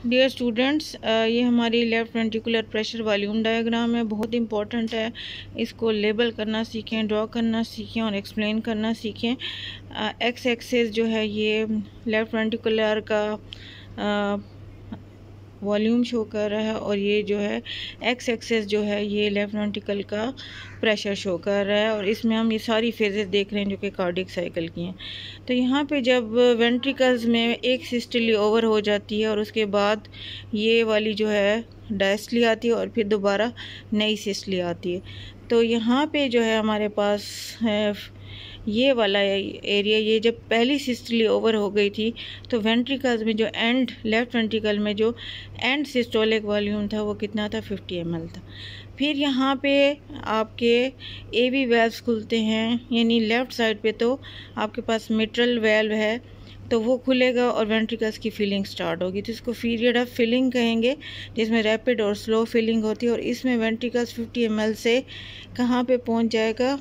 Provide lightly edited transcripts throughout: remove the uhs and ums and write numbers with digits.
Dear students, ये हमारी left ventricular pressure volume diagram है। बहुत इंपॉर्टेंट है, इसको लेबल करना सीखें, ड्रॉ करना सीखें और एक्सप्लेन करना सीखें। एक्स एक्सिस जो है ये लेफ़्ट वेंट्रिकुलर का वॉल्यूम शो कर रहा है और ये जो है एक्स एक्सिस जो है ये लेफ़्ट वेंट्रिकल का प्रेशर शो कर रहा है। और इसमें हम ये सारी फेजेस देख रहे हैं जो कि कार्डिक साइकिल की हैं। तो यहाँ पे जब वेंट्रिकल्स में एक सिस्टली ओवर हो जाती है और उसके बाद ये वाली जो है डायस्टली आती है और फिर दोबारा नई सिस्टली आती है। तो यहाँ पे जो है हमारे पास है ये वाला एरिया, ये जब पहली सिस्टली ओवर हो गई थी तो वेंट्रिकल्स में जो एंड लेफ़्ट वेंट्रिकल में जो एंड सिस्टोलिक वॉल्यूम था वो कितना था, 50 ml था। फिर यहाँ पे आपके एवी वेल्व्स खुलते हैं, यानी लेफ़्ट साइड पे तो आपके पास मिट्रल वेल्व है तो वो खुलेगा और वेंट्रिकल्स की फिलिंग स्टार्ट होगी। तो इसको पीरियड ऑफ फिलिंग कहेंगे, जिसमें रैपिड और स्लो फिलिंग होती है। और इसमें वेंट्रिकल्स 50 ml से कहाँ पे पहुँच जाएगा,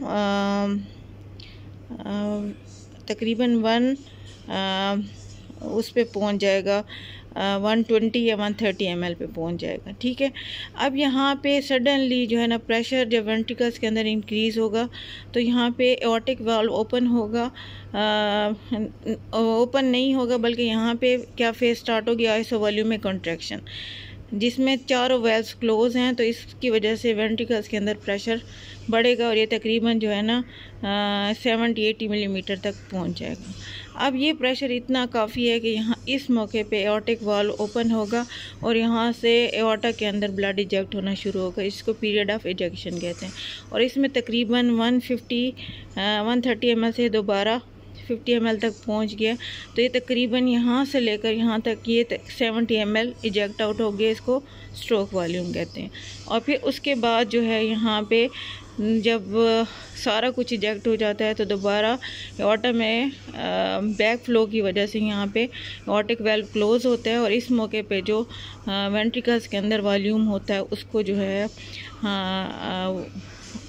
तकरीबन उस पे पहुंच जाएगा 120 या 130 ml पे पहुंच जाएगा। ठीक है, अब यहाँ पे सडनली जो है ना प्रेशर जब वेंट्रिकल्स के अंदर इंक्रीज़ होगा तो यहाँ पे एओर्टिक वाल्व ओपन होगा, ओपन नहीं होगा बल्कि यहाँ पे क्या फेज स्टार्ट होगी, आइसोवॉल्यूमिक कॉन्ट्रैक्शन, जिसमें चारों वेल्व्स क्लोज हैं। तो इसकी वजह से वेंट्रिकल्स के अंदर प्रेशर बढ़ेगा और ये तकरीबन जो है ना 70-80 मिलीमीटर तक पहुंच जाएगा। अब ये प्रेशर इतना काफ़ी है कि यहाँ इस मौके पे एओर्टिक वाल्व ओपन होगा और यहाँ से एओर्टा के अंदर ब्लड इजेक्ट होना शुरू होगा। इसको पीरियड ऑफ इजेक्शन कहते हैं। और इसमें तकरीबन 130 ml से दोबारा 50 ml तक पहुंच गया। तो ये तकरीबन यहाँ से लेकर यहाँ तक ये 70 ml इजेक्ट आउट हो गया। इसको स्ट्रोक वॉल्यूम कहते हैं। और फिर उसके बाद जो है यहाँ पे जब सारा कुछ इजेक्ट हो जाता है तो दोबारा एओर्टा में बैक फ्लो की वजह से यहाँ पे एओर्टिक वेल्व क्लोज होता है और इस मौके पे जो वेंट्रिकल्स के अंदर वॉल्यूम होता है उसको जो है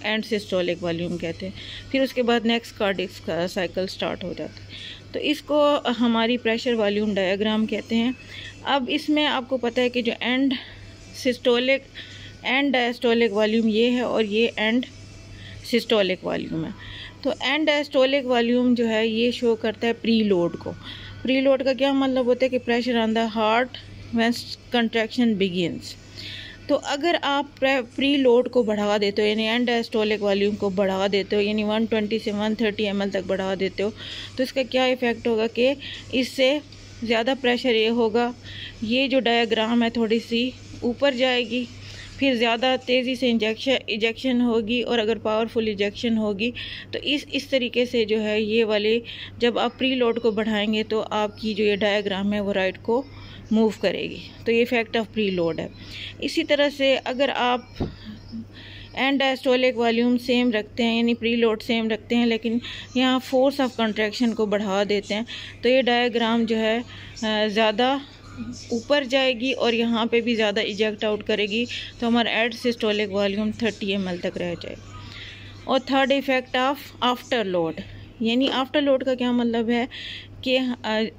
एंड सिस्टोलिक वॉल्यूम कहते हैं। फिर उसके बाद नेक्स्ट कार्डिक साइकिल स्टार्ट हो जाता है। तो इसको हमारी प्रेशर वॉल्यूम डायग्राम कहते हैं। अब इसमें आपको पता है कि जो and systolic and diastolic volume ये है और ये एंड सिस्टोलिक वॉल्यूम है। तो एंड डायस्टोलिक वॉल्यूम जो है ये शो करता है प्री लोड को। प्री लोड का क्या मतलब होता है कि pressure on the heart when contraction begins. तो अगर आप प्री लोड को बढ़ा देते हो, यानी एंड डायस्टोलिक वॉल्यूम को बढ़ा देते हो, यानी 120 से 130 ml तक बढ़ा देते हो, तो इसका क्या इफ़ेक्ट होगा कि इससे ज़्यादा प्रेशर ये होगा, ये जो डायग्राम है थोड़ी सी ऊपर जाएगी, फिर ज़्यादा तेज़ी से इजेक्शन होगी और अगर पावरफुल इजेक्शन होगी तो इस तरीके से जो है ये वाले जब आप प्री लोड को बढ़ाएंगे तो आपकी जो ये डायग्राम है वो राइट को मूव करेगी। तो ये इफ़ेक्ट ऑफ प्री लोड है। इसी तरह से अगर आप एंड डायस्टोलिक वॉल्यूम सेम रखते हैं, यानी प्री लोड सेम रखते हैं, लेकिन यहाँ फोर्स ऑफ कंट्रैक्शन को बढ़ा देते हैं तो ये डायग्राम जो है ज़्यादा ऊपर जाएगी और यहाँ पे भी ज़्यादा इजेक्ट आउट करेगी। तो हमारा एंड सिस्टोलिक वॉल्यूम 30 ml तक रह जाएगा। और third effect of after load, यानी आफ्टर लोड का क्या मतलब है कि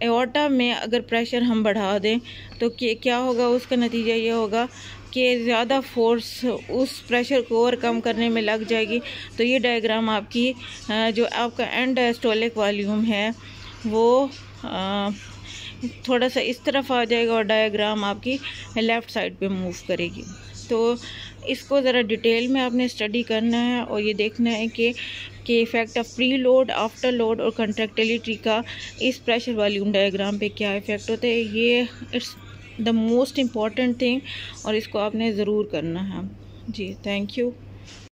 एओर्टा में अगर प्रेशर हम बढ़ा दें तो क्या होगा, उसका नतीजा ये होगा कि ज़्यादा फोर्स उस प्रेशर को ओवरकम करने में लग जाएगी। तो ये डायग्राम आपकी जो आपका एंड डायस्टोलिक वॉल्यूम है वो थोड़ा सा इस तरफ आ जाएगा और डायग्राम आपकी लेफ़्ट साइड पे मूव करेगी। तो इसको ज़रा डिटेल में आपने स्टडी करना है और ये देखना है कि effect of pre load, after load और कंट्रैक्टिलिटी का इस प्रेशर वॉल्यूम डायग्राम पे क्या इफ़ेक्ट होता है। ये it's the most important thing और इसको आपने ज़रूर करना है। जी, थैंक यू।